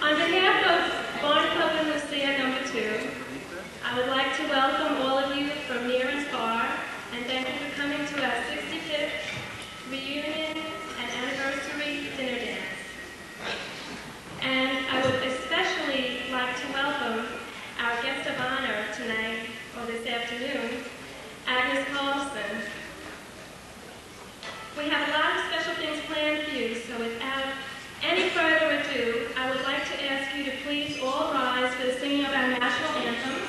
On behalf of Barnklubben Lucia #2, I would like to welcome all of you from near and far, and thank you for coming to our 65th reunion and anniversary dinner dance. And I would especially like to welcome our guest of honor tonight, or this afternoon, Agnes Carlson. We have a lot of special things planned for you, so without any further ado, I would like to ask you to please all rise for the singing of our national anthem.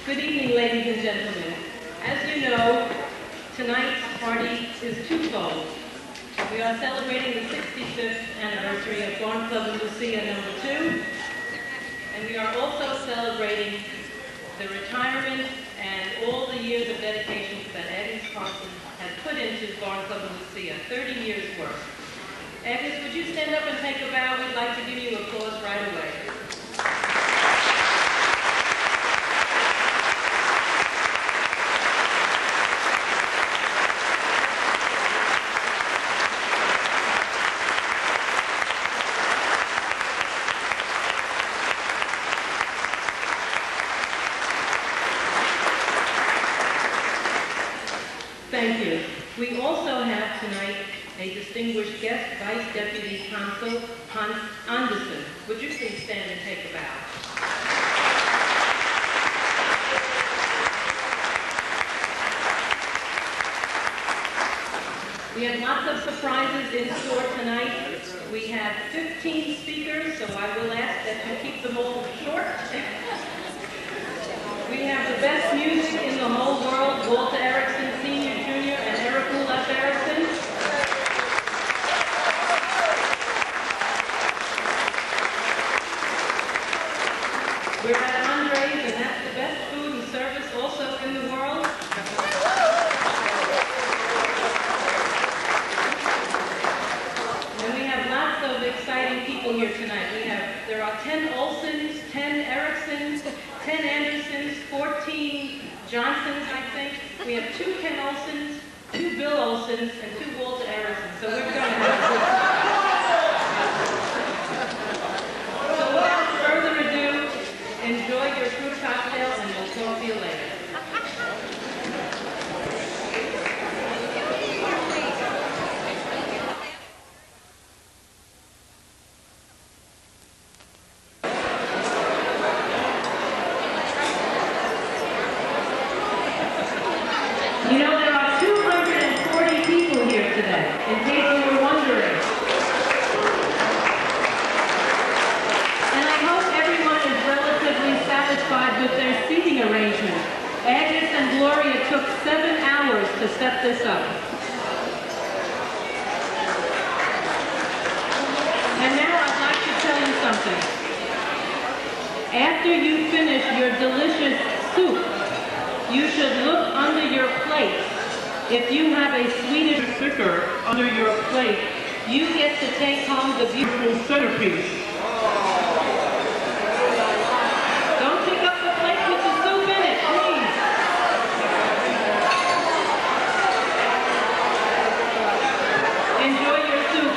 Good evening, ladies and gentlemen. As you know, tonight's party is twofold. We are celebrating the 65th anniversary of Barnklubben Lucia #2, and we are also celebrating the retirement and all the years of dedication that Agnes Carson has put into Barnklubben Lucia, 30 years worth. Agnes, would you stand up and take a bow? We'd like to give you applause right away. Thank you. We also have tonight a distinguished guest, Vice Deputy Consul Hans Anderson. Would you please stand and take a bow? We have lots of surprises in store tonight. We have 15 speakers, so I will ask that you keep them all short. We have the best music in the whole world, Walter Erickson, Senior, Junior, and Ericule F. Erickson. We're at Andre's, and that's the best food and service also in the world. And we have lots of exciting people here tonight. There are 10 Olsons, 10 Ericksons, 10 Andersons, 14 Johnsons, I think. We have 2 Ken Olsons, 2 Bill Olsons, and 2 Walter Ericksons. So we're going to have a good time. So without further ado, enjoy your fruit cocktail, and we'll talk to you later. You know, there are 240 people here today, in case you were wondering. And I hope everyone is relatively satisfied with their seating arrangement. Agnes and Gloria took 7 hours to set this up. And now I'd like to tell you something. After you finish your delicious soup, you should look under your plate. If you have a Swedish sticker under your plate, you get to take home the beautiful centerpiece. Don't pick up the plate with the soup in it, please. Enjoy your soup.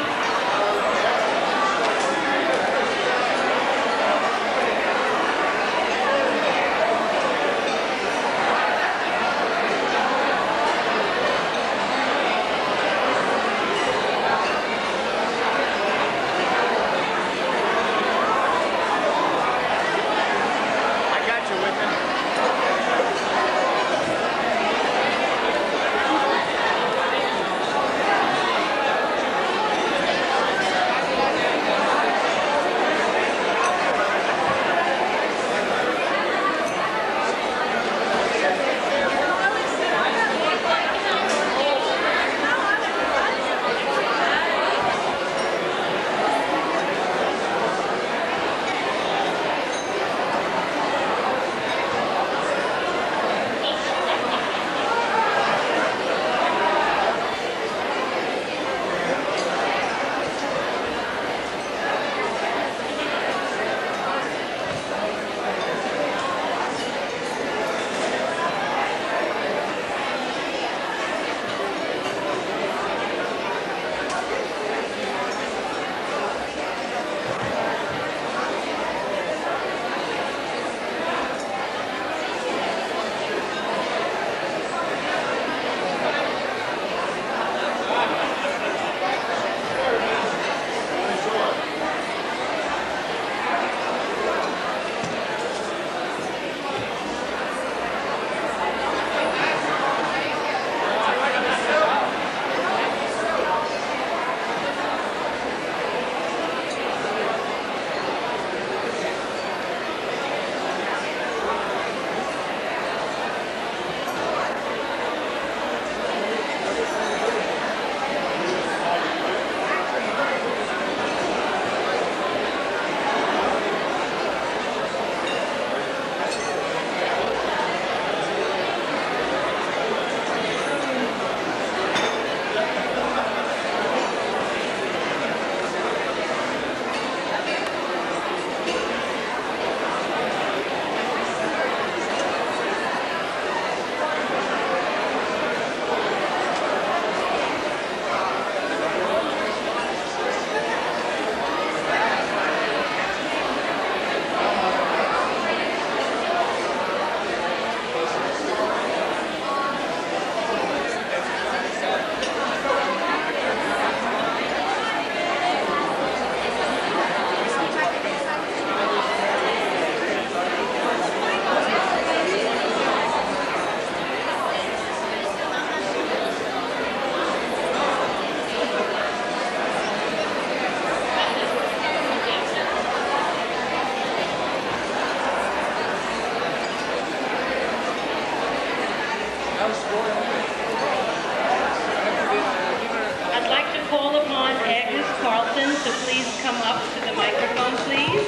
I'd like to call upon Agnes Carlson to please come up to the microphone, please.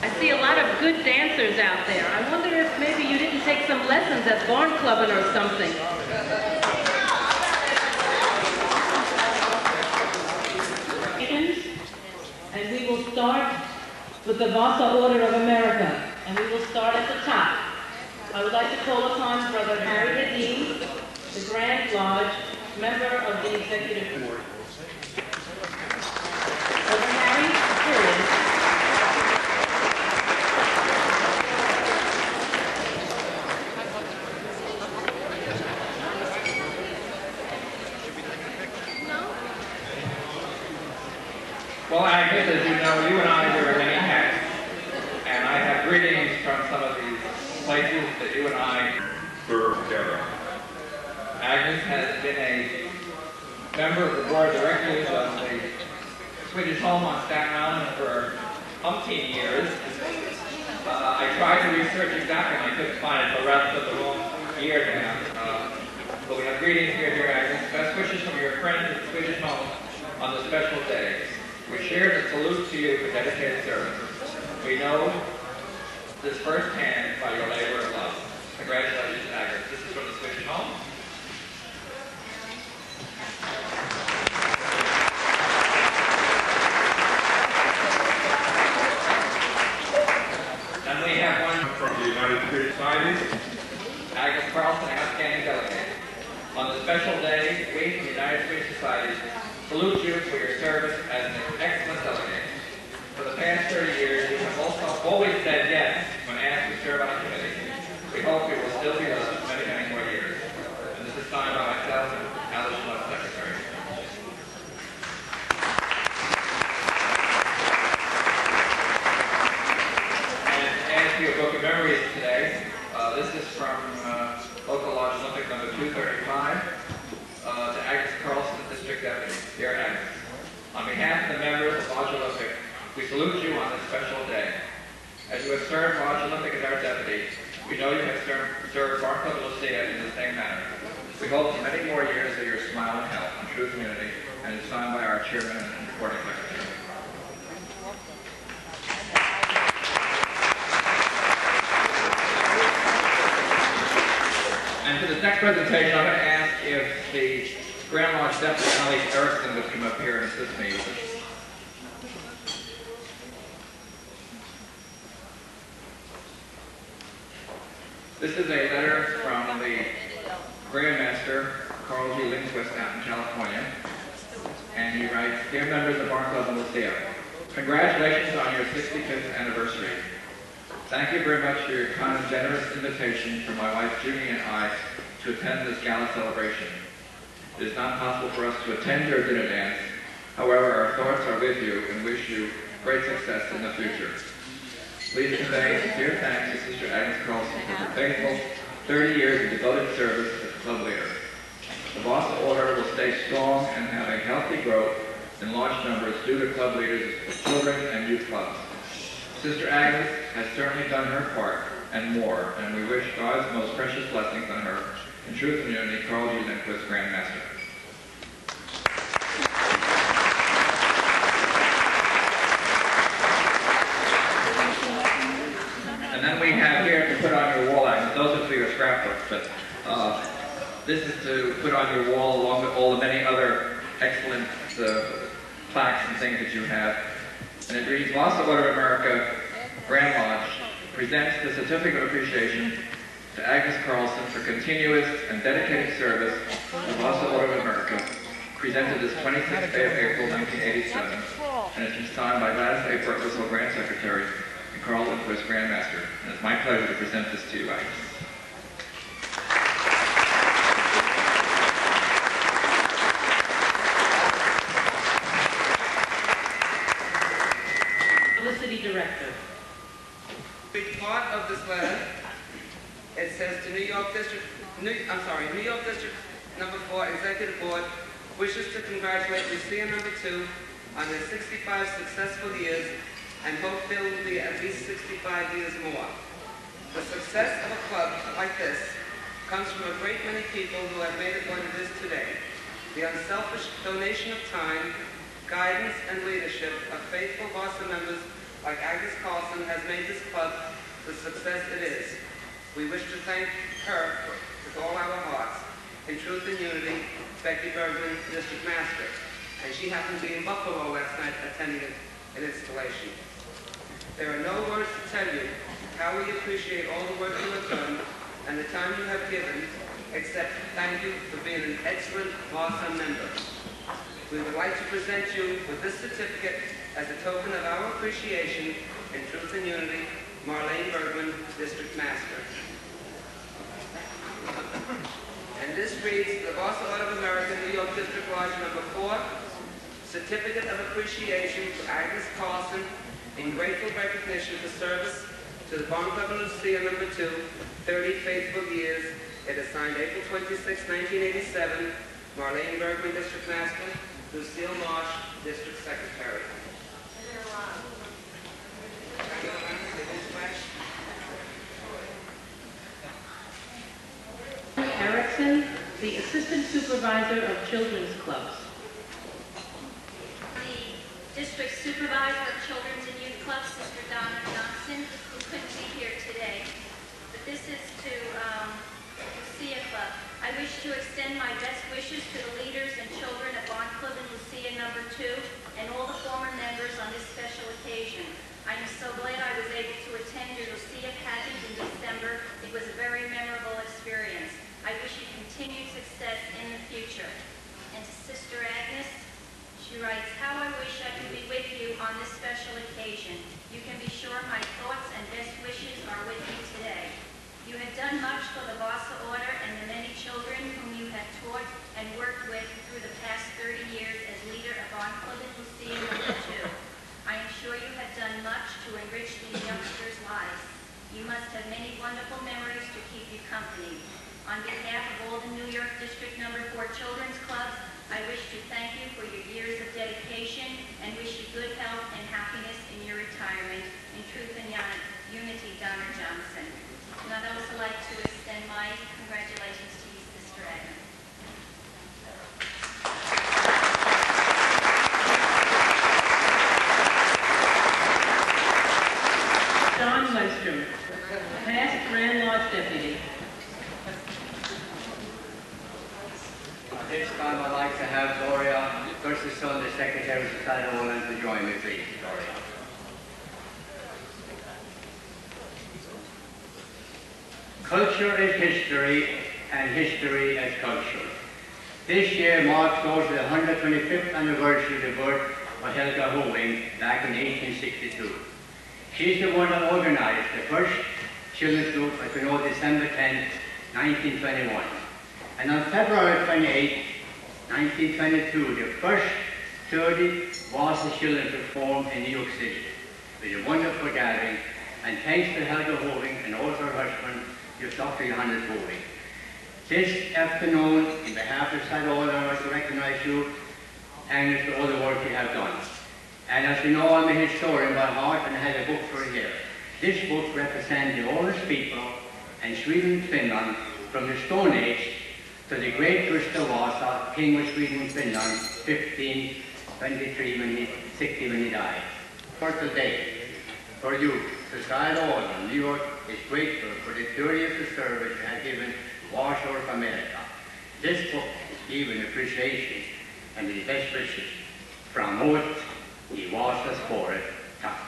I see a lot of good dancers out there. I wonder if maybe you didn't take some lessons at Barnklubben or something. And we will start with the Vasa Order of America, and we will start at the top. I would like to call upon Brother Harry Hadid, the Grand Lodge, member of the Executive Board. Brother Harry, period. Well, Agnes, as you know, you and I wear many hats, and I have greetings from some of these places that you and I serve together. Agnes has been a member of the board of directors of the Swedish Home on Staten Island for umpteen years. I tried to research exactly and I couldn't find it, so rather put the wrong year down. But we have greetings here, dear Agnes. Best wishes from your friends at the Swedish Home on this special day. We share the salute to you for dedicated service. We know this firsthand by your labor of love. Congratulations, Agnes. This is from the Swedish Home. Then we have one from the United States Society. Agnes Carlson, an outstanding delegate. On this special day, we from the United States Society salute you for your service as an excellent delegate. For the past 30 years, you have also always said yes when asked to serve on a committee. We hope you will still be with us many, many more years. And this is signed by myself and Alice Love, Secretary. And to add to your book of memories today, this is from Local Lodge Olympic number 235. To Agnes Carlson, District Deputy. Dear Agnes, on behalf of the members of Lodge Olympic, we salute you on this special day. As you have served Lodge Olympic as our deputy, we know you have served Barnklubben Lucia in the same manner. We hope for many more years of your smile and health and true community, and is signed by our chairman and recording secretary. And for this next presentation, I'm going to ask if the Grand Lodge Deputy, Alice Erickson, would come up here and assist me. This is a letter from the Grand Master, Carl G. Lindquist, out in California. And he writes, Dear members of Barnklubben Lucia, congratulations on your 65th anniversary. Thank you very much for your kind and generous invitation from my wife Judy and I to attend this gala celebration. It is not possible for us to attend your dinner dance. However, our thoughts are with you and wish you great success in the future. Please convey sincere thanks to Sister Agnes Carlson for her faithful 30 years of devoted service as club leader. The Vasa Order will stay strong and have a healthy growth in large numbers due to club leaders of children and youth clubs. Sister Agnes has certainly done her part and more, and we wish God's most precious blessings on her and true community, Carl G. Lindquist, Grand Master. And then we have here to put on your wall, Agnes. Those are for your scrapbooks, but this is to put on your wall along with all the many other excellent plaques and things that you have. And it reads, Vasa Order of America, Grand Lodge, presents the certificate of appreciation to Agnes Carlson for continuous and dedicated service to Vasa Order of America, presented this 26th day of April, 1987, and it's been signed by Gladys A. Burkle, Grand Secretary, and Carl Lindquist, Grand Master. And it's my pleasure to present this to you, Agnes. Director. Big part of this letter, it says to New York District number 4 Executive Board wishes to congratulate Lucia number 2 on her 65 successful years and hope there will be at least 65 years more. The success of a club like this comes from a great many people who have made it what it is today. The unselfish donation of time, guidance, and leadership of faithful Vasa members like Agnes Carlson has made this club the success it is. We wish to thank her with all our hearts. In truth and unity, Becky Bergman, District Master. And she happened to be in Buffalo last night attending an installation. There are no words to tell you how we appreciate all the work you have done and the time you have given, except thank you for being an excellent Vasa member. We would like to present you with this certificate as a token of our appreciation. In truth and unity, Marlene Bergman, District Master. And this reads, the Vasa Order of America, New York District Lodge number 4, Certificate of Appreciation to Agnes Carlson in grateful recognition for service to the Barnklubben Lucia number 2, 30 faithful years. It is signed April 26, 1987, Marlene Bergman, District Master, Lucille Marsh, District Secretary. Erickson, the Assistant Supervisor of Children's Clubs. The District Supervisor of Children's and Youth Clubs, Sister Donna Johnson, who couldn't be here today. But this is to Lucia Club. I wish to extend my best wishes to the leaders and children of Barnklubben Lucia number 2 and all the former members on this special occasion. I am so glad I was able to attend your Lucia pageant in December. It was a very memorable experience. I wish you continued success in the future. And to Sister Agnes, she writes, how I wish I could be with you on this special occasion. You can be sure my thoughts and best wishes are with you today. You have done much for the Vasa Order and the many children whom you have taught and worked with through the past 30 years as leader of Barnklubben Lucia number 2. I am sure you have done much to enrich these youngsters' lives. You must have many wonderful memories to keep you company. On behalf of all the New York District number 4 Children's Clubs, I wish to thank you for your years of dedication and wish you good health and happiness in your retirement. In truth and unity, Donna Johnson. And I'd also like to extend my congratulations to you, Sister Agnes. John Lundstrom, past Grand Lodge Deputy. At this time, I'd like to have Gloria Gustafson, the Secretary of Society of Ireland, to join me, please. Gloria. Culture is history, and history is culture. This year marks also the 125th anniversary of the birth of Helga Hoving back in 1862. She's the one that organized the first children's group, as we know, December 10th, 1921. And on February 28, 1922, the first 30 Vasa children were formed in New York City. It was a wonderful gathering, and thanks to Helga Hoving and also her husband, Dr. Johannes Hoving. This afternoon, in behalf of Society of Ireland, I want to recognize you and for all the work you have done. And as you know, I'm a historian by heart, and I had a book for you here. This book represents the oldest people in Sweden and Finland from the Stone Age to the great Gustav Vasa, King of Sweden and Finland, 1523, when he died. First day for you, Society of Ireland, New York is grateful for the 30 years of service you have given Vasa of America. This book is given appreciation and the best wishes from Mot i Vasaspåret. Tack.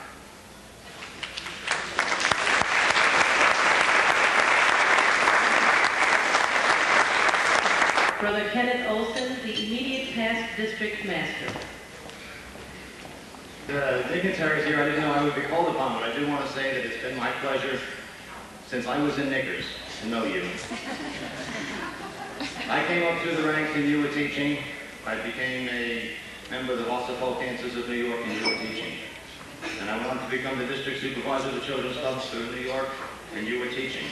Brother Kenneth Olson, the immediate past District Master. The dignitaries here, I didn't know I would be called upon, but I do want to say that it's been my pleasure since I was in Knickers to know you. I came up through the ranks and you were teaching. I became a member of the Vasa Folk Dancers of New York and you were teaching. And I went on to become the district supervisor of the Children's Clubs through New York and you were teaching.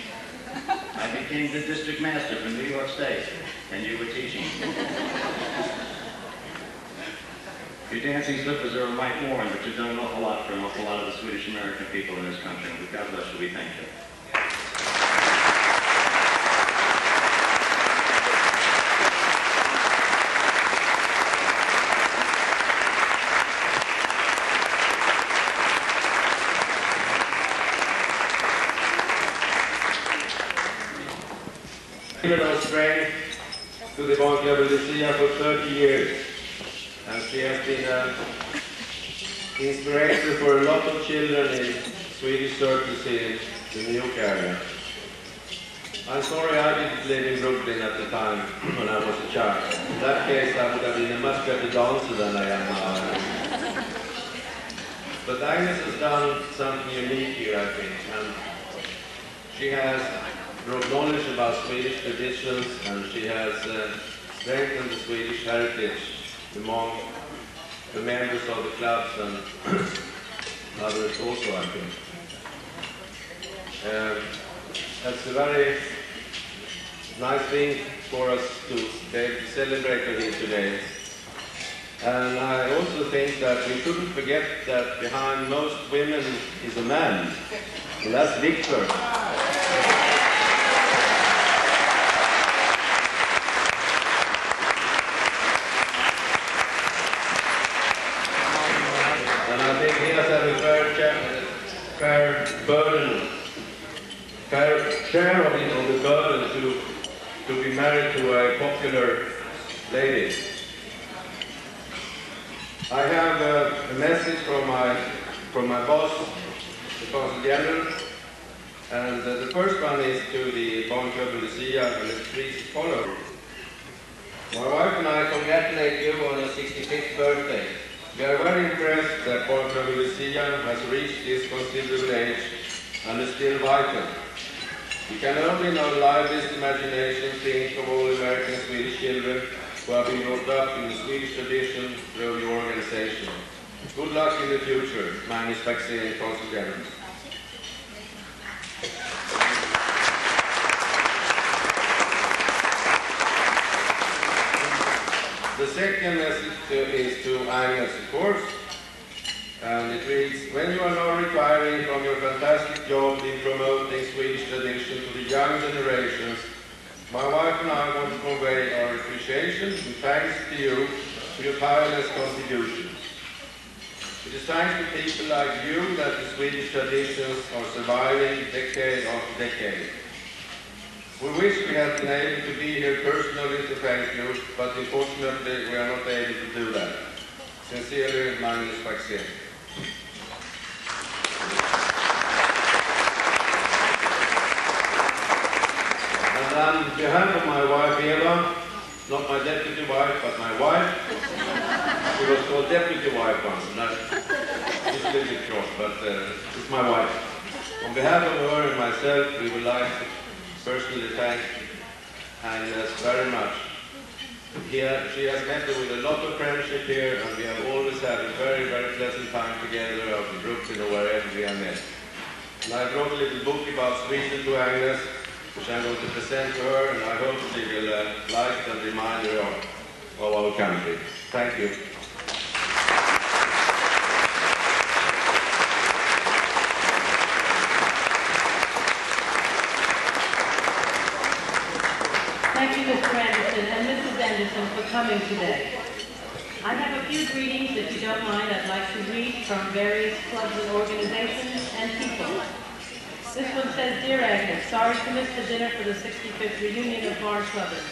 I became the district master from New York State and you were teaching. Your dancing slippers are a mite worn, but you've done an awful lot for an awful lot of the Swedish American people in this country. God bless you. We thank you. Of strength to the Barnklubben Lucia for 30 years, and she has been an inspiration for a lot of children in Swedish circles in the New York area. I'm sorry I didn't live in Brooklyn at the time when I was a child. In that case I would have been a much better dancer than I am now. But Agnes has done something unique here, I think, and she has brought knowledge about Swedish traditions, and she has strengthened the Swedish heritage among the members of the clubs and others also, I think. That's a very nice thing for us to be able to celebrate her here today. And I also think that we shouldn't forget that behind most women is a man, and that's Victor. Fair burden, fair share of the burden to be married to a popular lady. I have a message from my boss, the Consul General, and the first one is to the Barnklubben Lucia, and it reads as follows. My wife and I congratulate you on your 65th birthday. We are very impressed that Barnklubben Lucia has reached this considerable age and is still vital. We can only in our liveliest imagination think of all American Swedish children who have been brought up in the Swedish tradition through your organization. Good luck in the future, Magnus Faxén, Consul General. The second message is to Agnes, of course, and it reads, when you are now retiring from your fantastic job in promoting Swedish tradition to the young generations, my wife and I want to convey our appreciation and thanks to you for your tireless contributions. It is thanks to people like you that the Swedish traditions are surviving decade after decade. We wish we had been able to be here personally to thank you, but unfortunately we are not able to do that. Sincerely, Magnus Faxén. And on behalf of my wife Eva, not my deputy wife, but my wife, she was called deputy wife once, and she's a little bit cross, but it's my wife. On behalf of her and myself, we would like to personally thank Agnes very much. She has met her with a lot of friendship here, and we have always had a very, very pleasant time together out in Brooklyn or wherever we have met. And I brought a little book about Sweden to Agnes, which I'm going to present to her, and I hope she will like and remind her of our country. Thank you. Thank you, Mr. Anderson and Mrs. Anderson, for coming today. I have a few greetings, if you don't mind, I'd like to read from various clubs and organizations and people. This one says, Dear Agnes, sorry to miss the dinner for the 65th reunion of Barnklubben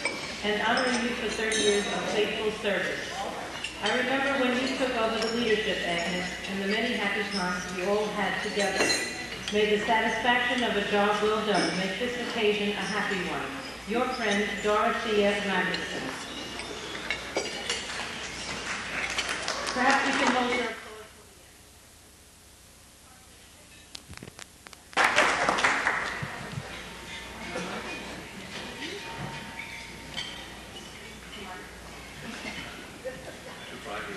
and honoring you for 30 years of faithful service. I remember when you took over the leadership, Agnes, and the many happy times we all had together. May the satisfaction of a job well done make this occasion a happy one. Your friend, Dorothea Magnuson. Perhaps you can hold your applause till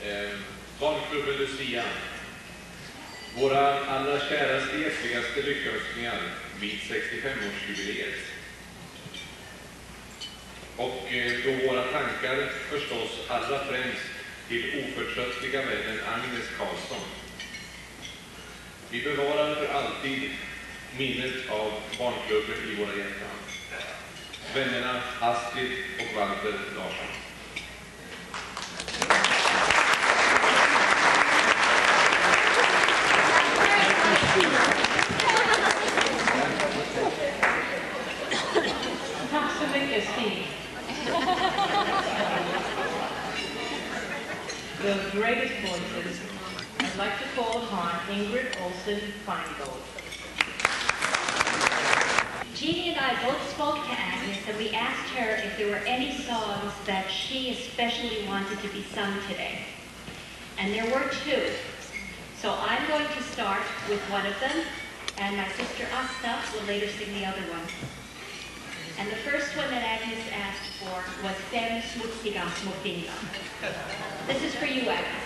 the end. Barnklubben Lucia. Våra allra käraste, hjärtligaste lyckönskningar vid 65-årsjubileet. Och då våra tankar förstås allra främst till oförtröttliga vännen Agnes Karlsson. Vi bevarar för alltid minnet av barnklubben i våra hjärtan. Vännerna Astrid och Walter Larsson. Tack så mycket, Steve. The greatest voices, I'd like to call upon Ingrid Olsen Feingold. Jeannie and I both spoke to Agnes, and we asked her if there were any songs that she especially wanted to be sung today. And there were two. So I'm going to start with one of them, and my sister Asta will later sing the other one. And the first one that Agnes asked for was Fem smutsiga små fingrar. This is for you, Agnes.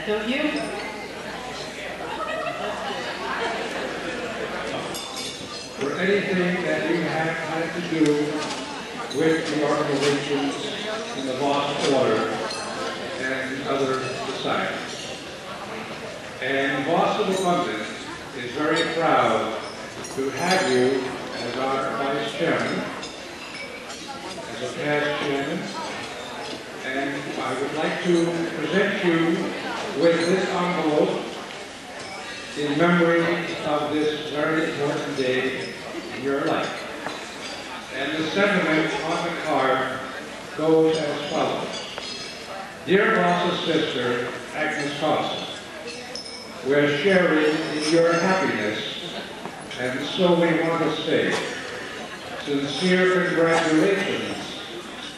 Don't you? For anything that you have had to do with the organizations in the Vasa Order and other societies. And Vasa of London is very proud to have you as our Vice Chairman, as a past Chairman, and I would like to present you with this envelope in memory of this very important day in your life. And the sentiment on the card goes as follows. Dear Vasa's sister, Agnes Vasa, we're sharing in your happiness, and so we want to say sincere congratulations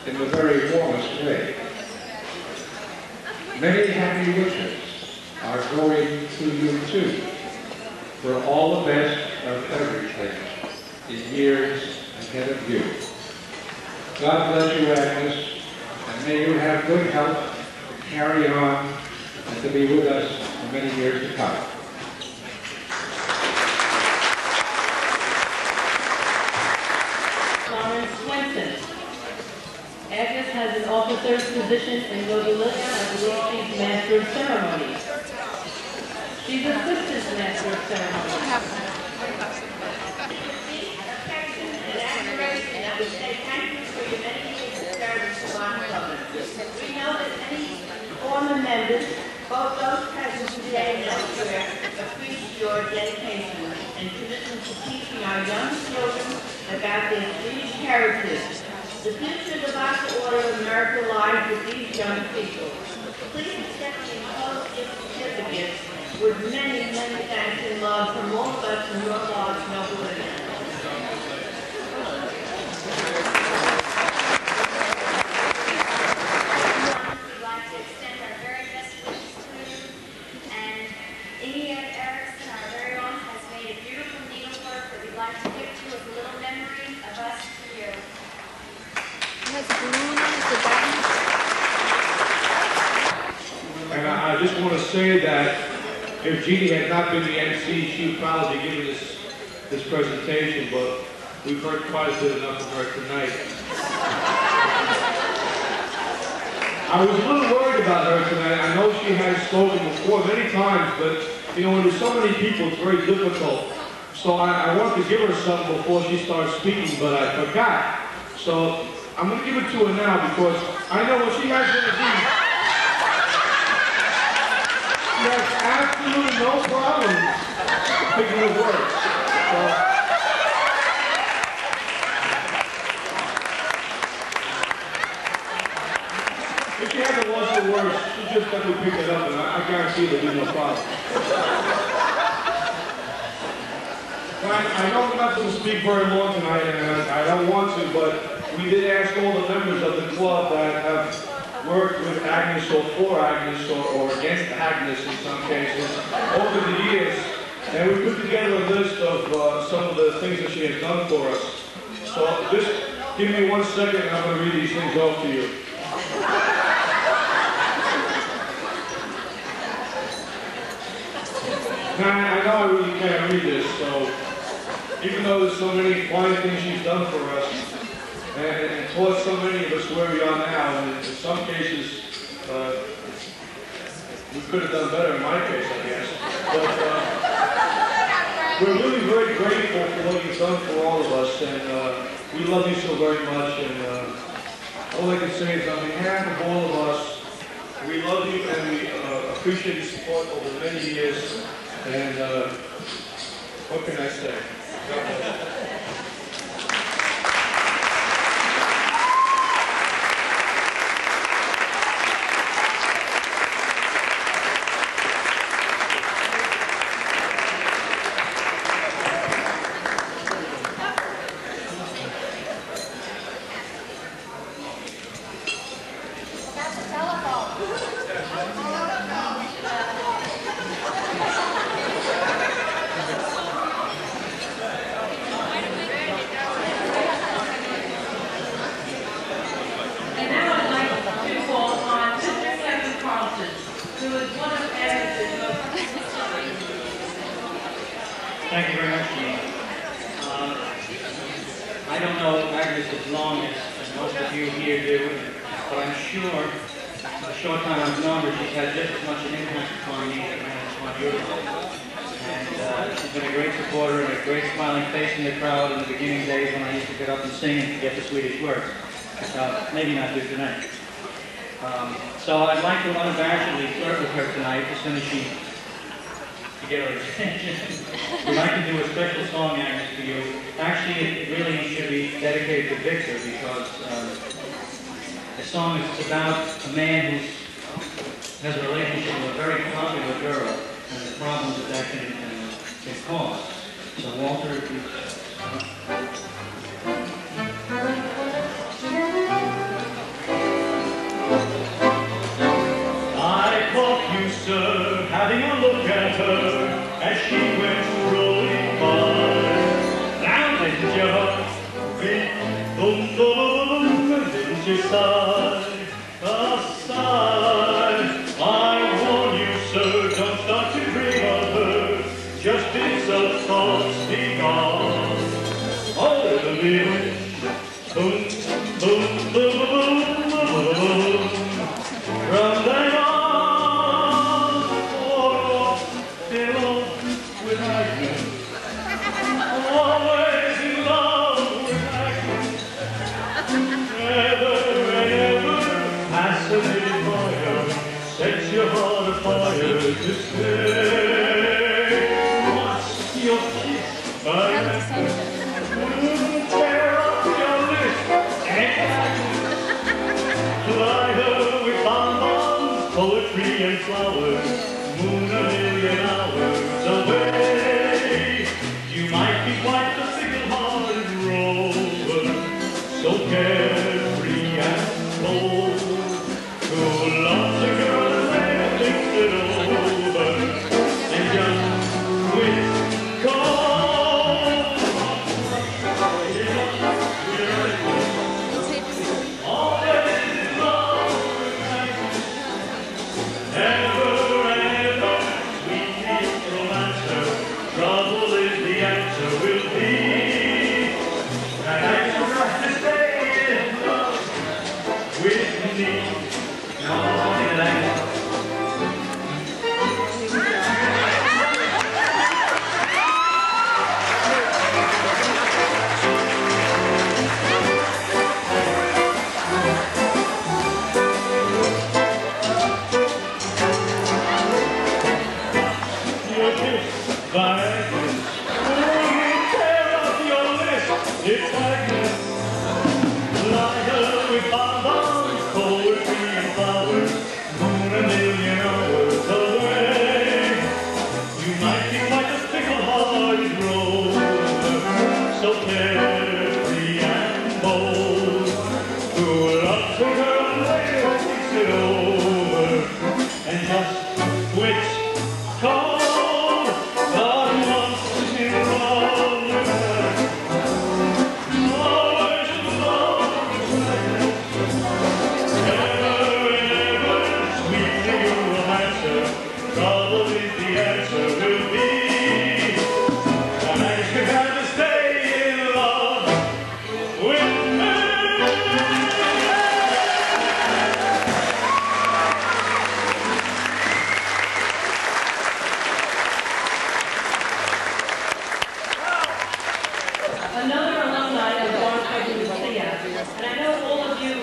in the very warmest way. Many happy wishes are going to you too, for all the best of everything in years ahead of you. God bless you, Agnes, and may you have good health to carry on and to be with us for many years to come. Agnes has an officer's position in Lucia. I believe she's Master of Ceremonies. She's Assistant Master of Ceremonies. Affection and admiration, I would say thank you for your many years of service to Barnklubben. We know that many former members, both those present today and elsewhere, appreciate your dedication and commitment to teaching our young children about their Swedish heritage. The future of the Vasa Order of America lies with these young people. Please accept the enclosed gift certificates with many, many thanks and love from all of us in your large noble women. We'd like to extend our very best wishes to you. And Inge Erickson, our very own, has made a beautiful needlework that we'd like to give to you as a little memory of us to you. And I just want to say that if Jeannie had not been the MC, she would probably be giving this presentation, but we've heard quite a bit enough of her tonight. I was a little worried about her tonight. I know she has spoken before many times, but you know, when there's so many people, it's very difficult. So I wanted to give her something before she starts speaking, but I forgot. So I'm going to give it to her now because I know what she has in the deed. She has absolutely no problem picking the words. So, if she hasn't lost the words, she just got to pick it up, and I guarantee there'll be no problem. I know we're not going to speak very long tonight, and I don't want to, but we did ask all the members of the club that have worked with Agnes or for Agnes or against Agnes in some cases over the years, and we put together a list of some of the things that she has done for us. So just give me 1 second and I'm going to read these things off to you. Now, I know I really can't read this, so even though there's so many fine things she's done for us, and taught so many of us where we are now, and in some cases, we could have done better in my case, I guess. But we're really very grateful for what you've done for all of us, and we love you so very much, and all I can say is on behalf of all of us, we love you and we appreciate your support over many years, and what can I say? God bless you. Thank you very much, Jean. I don't know Agnes as long as most of you here do, but I'm sure in the short time I've known her, she's had just as much an impact upon me as upon you. And she's been a great supporter and a great smiling face in the crowd in the beginning days when I used to get up and sing and forget the Swedish words. Maybe not do tonight. So I'd like to unabashedly flirt with her tonight as soon as she get her attention. We'd like to do a special song, Agnes, for you. Actually, it really should be dedicated to Victor because the song is about a man who has a relationship with a very popular girl and the problems that can cause. So Walter, if you... sir, having a look at her as she went rolling by. Now didn't you hurry, boom, boom, boom, didn't you sigh, a sigh? I warn you, sir, don't start to dream of her, just it's a thoughts begone. Oh, the wind, boom, boom, boom, boom, boom, boom. From then on, fill with Agnes. Always in love with Agnes. Ever and ever fascinated by her, sets your heart afire to stay. What's your kiss, Agnes? Tear up your lips, Agnes. Fly her with bonbons, poetry and flowers, moon a million hours away. You might be quite the fickle-hearted rover, so carefree and bold, who loves a girl and never thinks it over, and just quits cold. It's Agnes. Fly her with bonbons, poetry and flowers, moon a million hours away. You might be quite a fickle-hearted rover, so carefree and bold, who loves a girl and later thinks it over, and just quits cold. God wants in love with her. Another alumni of Barnklubben, Lucia, and I know all of you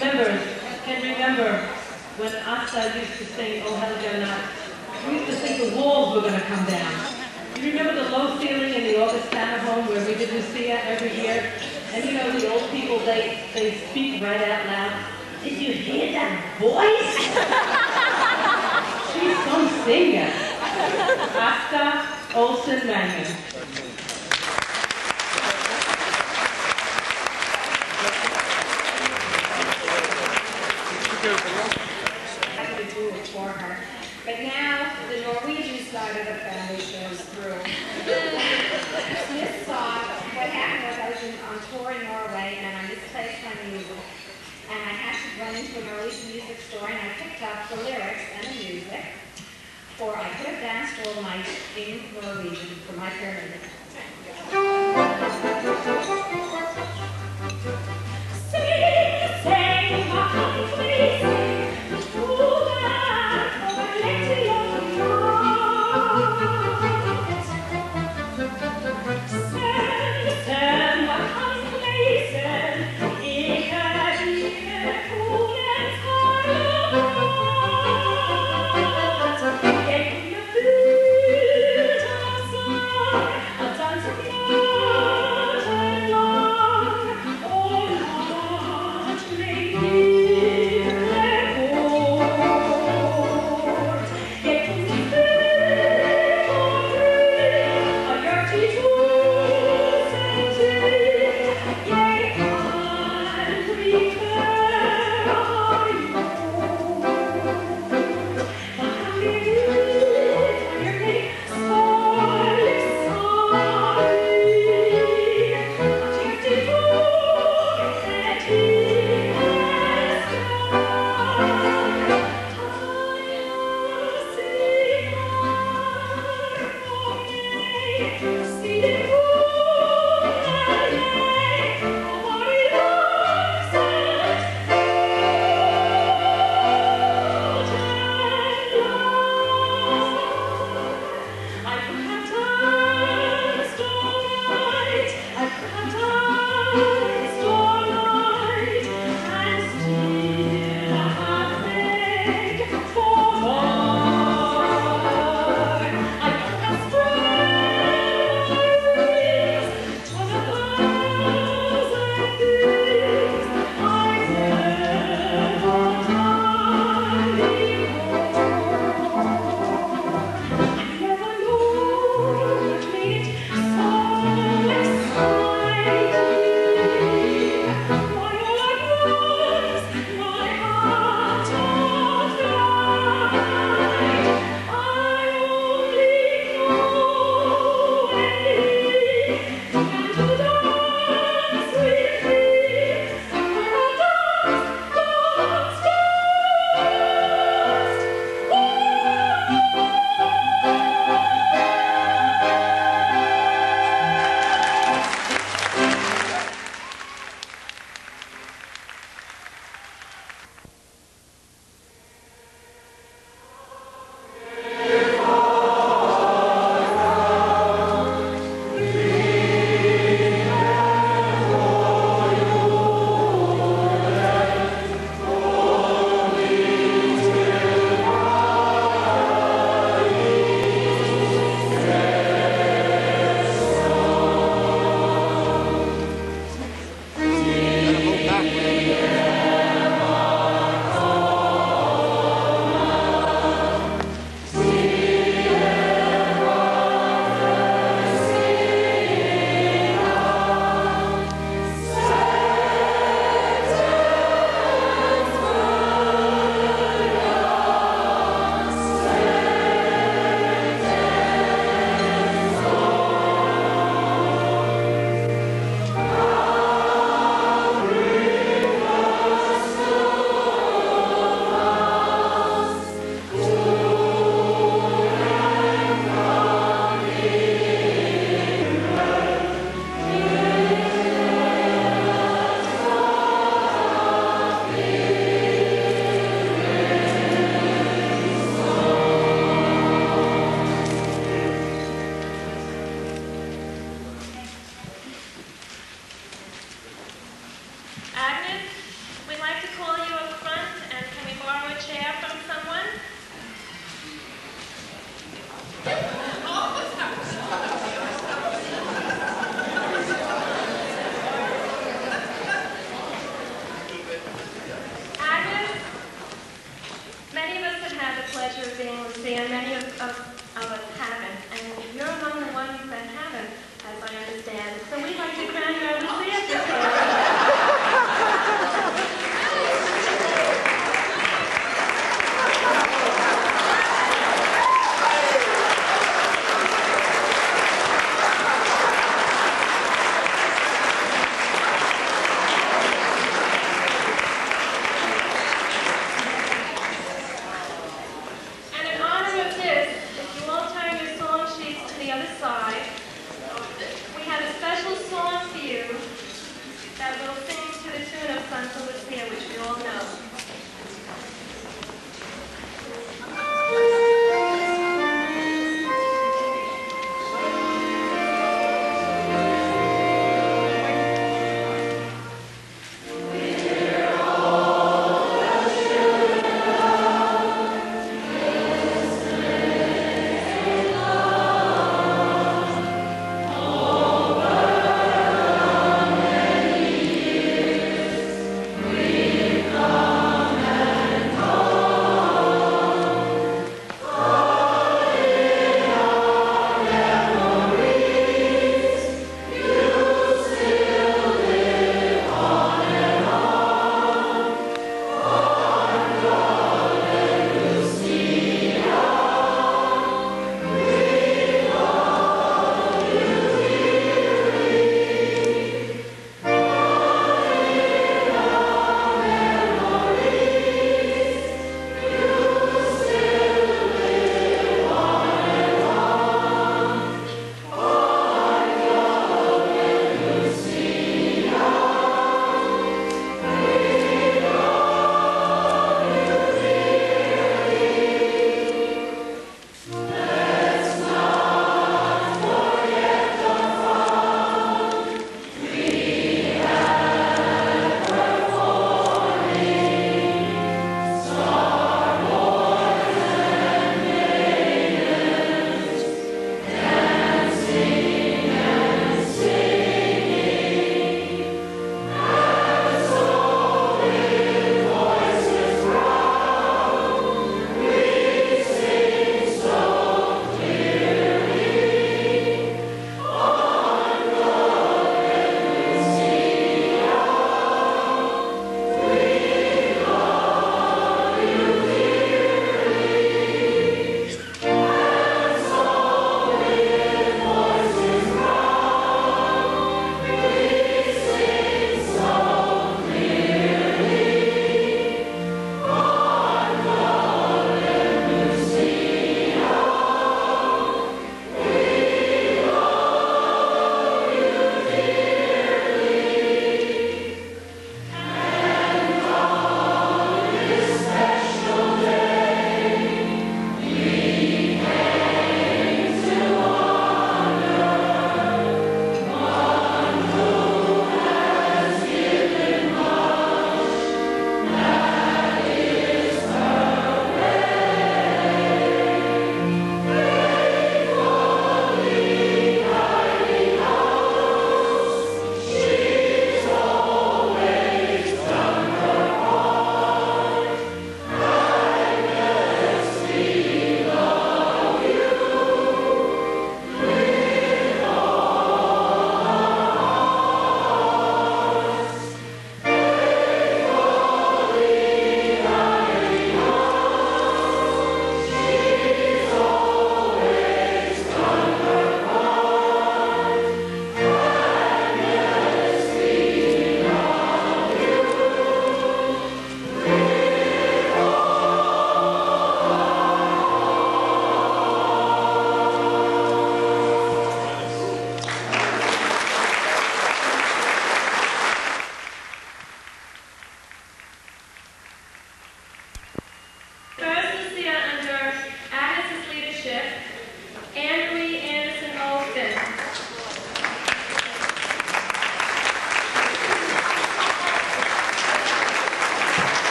members can remember when Vasa used to sing "Oh Helga Nacht." We used to think the walls were going to come down. You remember the low ceiling in the Augustana home where we did Lucia every year? And you know, the old people, they speak right out loud. Did you hear that voice? She's some singer. Asta Olsen Mangan. I could do it for her. But now the Norwegian side of the family shows through. This song, what happened was I was on tour in Norway and I misplaced my music. And I had to run into a Norwegian music store and I picked up the lyrics and the music. For I could have danced all night in Norwegian for my pyramid. Dansen of us haven't, and you're among the ones that haven't, as I understand. So we'd like to crown your Lucia today.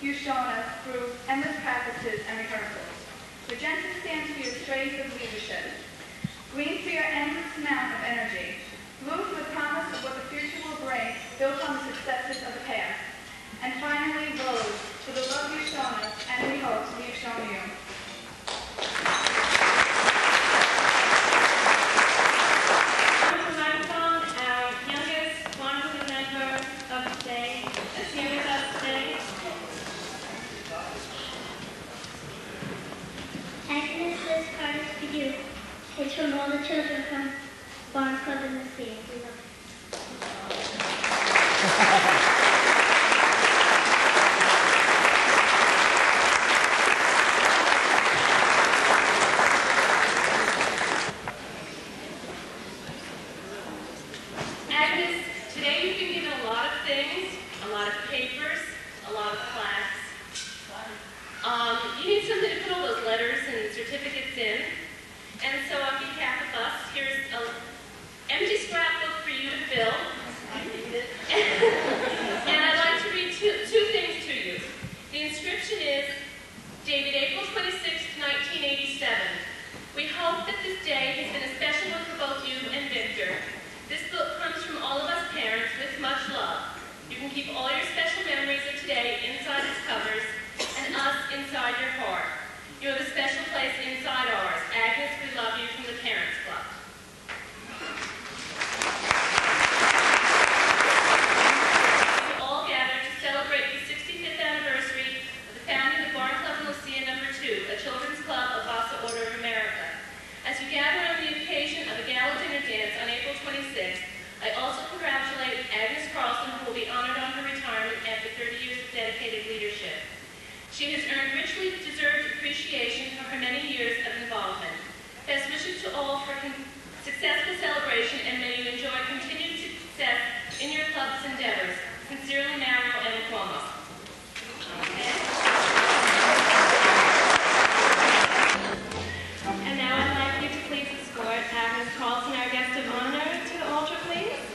you've shown us through endless practices and rehearsals. Magenta stands for your strains of leadership. Green for your endless amount of energy. Blue for the promise of what the future will bring, built on the successes of the past. And finally, rose for the love you've shown us and the hopes we've shown you. Agnes, this card is for you. It's from all the children from Barnklubben, Lucia. We love Agnes, today you've been given a lot of things, a lot of papers, a lot of plaques. You need something to put all those letters and certificates in. And so on behalf of us, here's an empty scrapbook for you to fill. And I'd like to read two things to you. The inscription is, dated April 26, 1987. We hope that this day has been a special one for both you and Victor. This book comes from all of us parents with much love. You can keep all your special memories of today inside its covers and us inside your heart. You have a special place inside ours. Agnes, we love you from the Parents Club. We all gather to celebrate the 65th anniversary of the founding of Barnklubben Lucia No. 2, a children's club of Vasa Order of America. As you gather on the occasion of a gala dinner dance on April 26th, I also congratulate Agnes Carlson, who will be honored on her retirement after 30 years of dedicated leadership. She has earned richly deserved appreciation for her many years of involvement. Best wishes to all for a successful celebration, and may you enjoy continued success in your club's endeavors. Sincerely, Mario and Cuomo. And now I'd like you to please escort Agnes Carlson, our guest of honor, to the altar, please.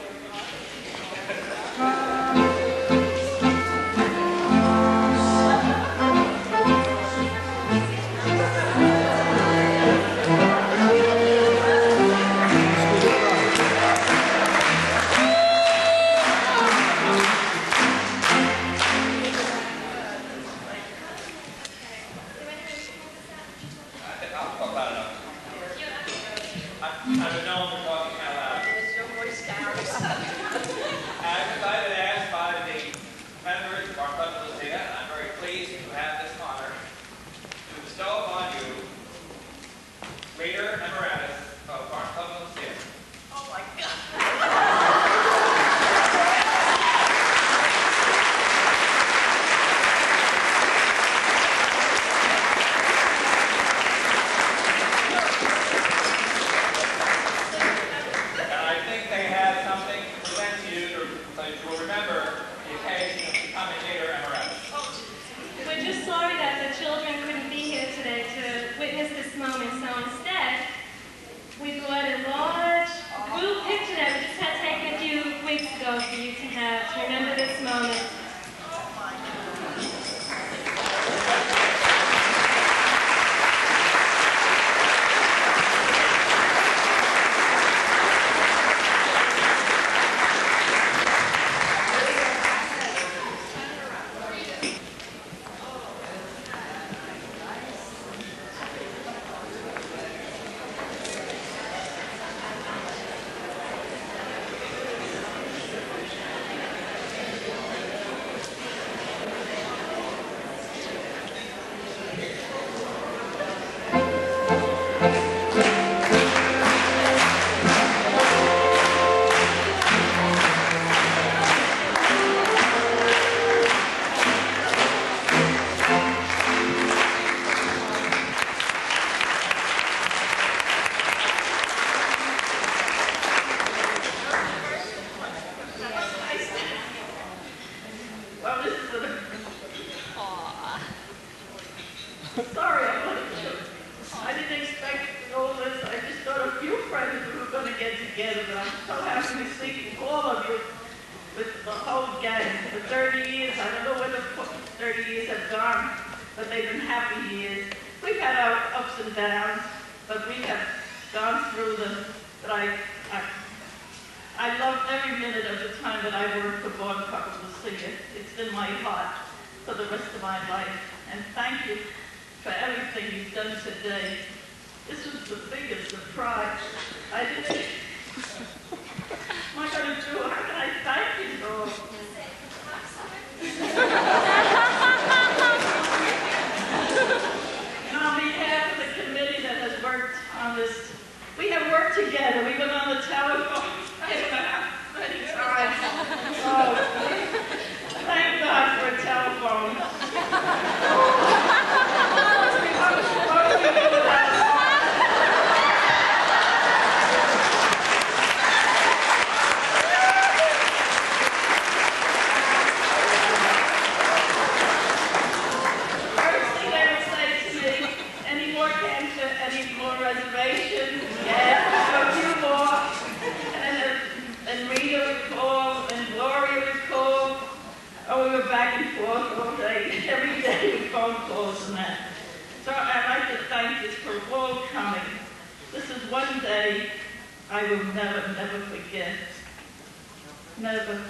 For you to have to remember this moment. Sorry, I didn't expect all this. I just thought a few friends we were going to get together, but I'm so happy to see all of you with the whole gang for 30 years. I don't know whether 30 years have gone, but they've been happy years. We've had our ups and downs, but we have gone through them. But I love every minute of the time that I worked for Barnklubben, Lucia. It's in my heart for the rest of my life. And thank you for everything you've done today. This was the biggest surprise. I didn't. What am I going to do? How can I thank you all? And on behalf of the committee that has worked on this, we have worked together. We've been on the telephone. I don't know how many times. Oh, thank God for a telephone. Reservations, yes, a few more, and Rita would call, and Gloria would call. Oh, we were back and forth all day, every day with phone calls and that. So I'd like to thank you for all coming. This is one day I will never, never forget. Never.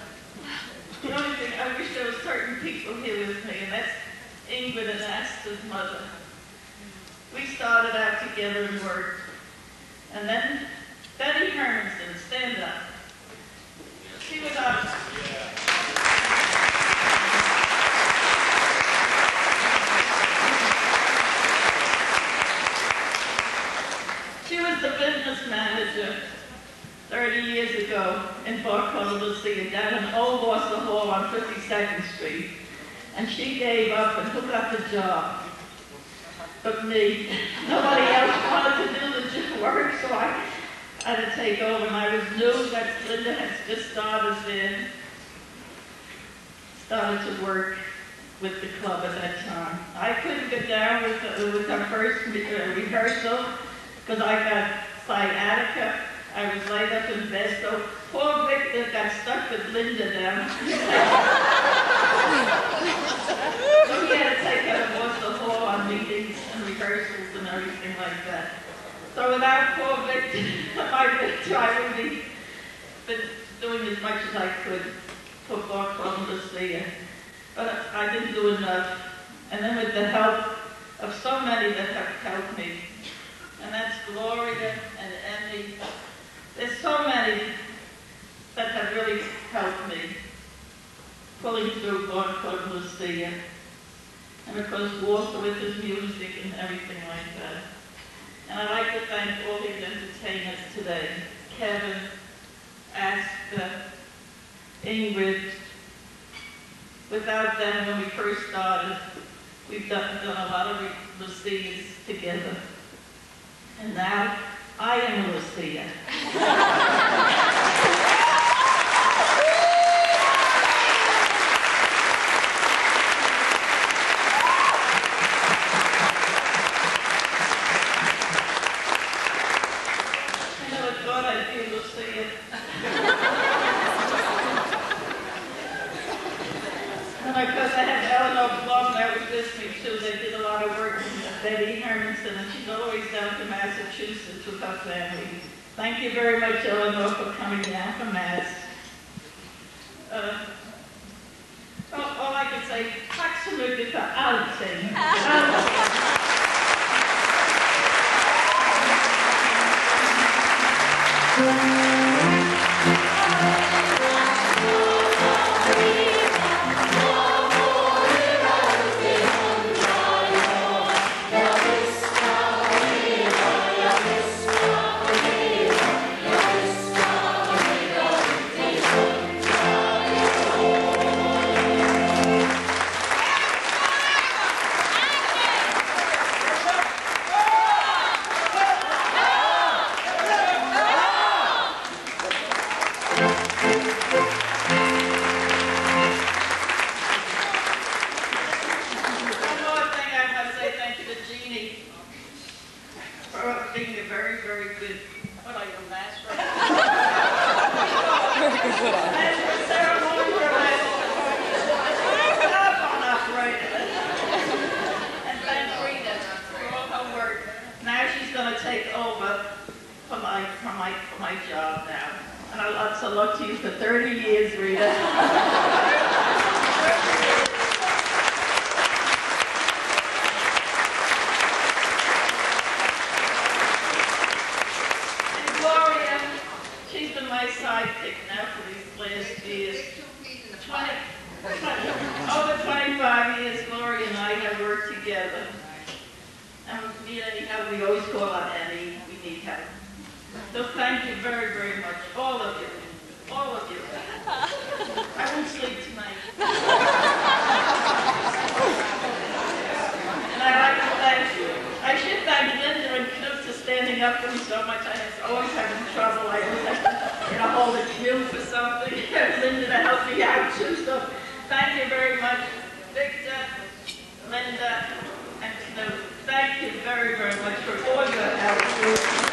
The only thing, I wish there were certain people here with me, and that's Ingrid and Asta's mother. We started out together and worked. And then Betty Hermanson, stand up. She was on. She was the business manager 30 years ago in Barnklubben, Lucia, down in Old Vasa Hall on 52nd Street. And she gave up and took up the job. But me, nobody else wanted to do the work, so I had to take over. And I was new that Linda had just started to work with the club at that time. I couldn't get down with our first rehearsal because I got sciatica. I was laid up in bed, so poor Victor got stuck with Linda down. So he had to take her to the hall on meetings and rehearsals and everything like that. So without poor Victor, I really been doing as much as I could for Barnklubben, Lucia. But I didn't do enough. And then with the help of so many that have helped me, and that's Gloria and Emmy. There's so many that have really helped me pulling through Barnklubben, Lucia. And of course, Walter with his music and everything like that. And I'd like to thank all these entertainers today. Kevin, Asta, Ingrid. Without them, when we first started, we've done a lot of Lucias together. And now, I am a Lucia. Betty Hermanson, and she's always down to Massachusetts with her family. Thank you very much, Eleanor, for coming down from Mass. All I can say, tack så mycket för allting. my job now. And I also look to you for 30 years, Rita. And Gloria, she's been my sidekick now for these last years. Over 25 years, Gloria and I have worked together. And if we need any help, we always call on Annie. We need help. So thank you very, very much, all of you. All of you. I won't sleep tonight. And I'd like to thank you. I should thank Linda and Knut for standing up for me so much. I was always having trouble. I always have to hold a cue for something. Linda to help me out too. So thank you very much, Victor, Linda, and Knut. Thank you very, very much for all your help.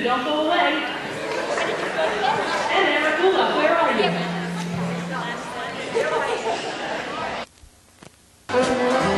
Don't go away. And Eric, where are you?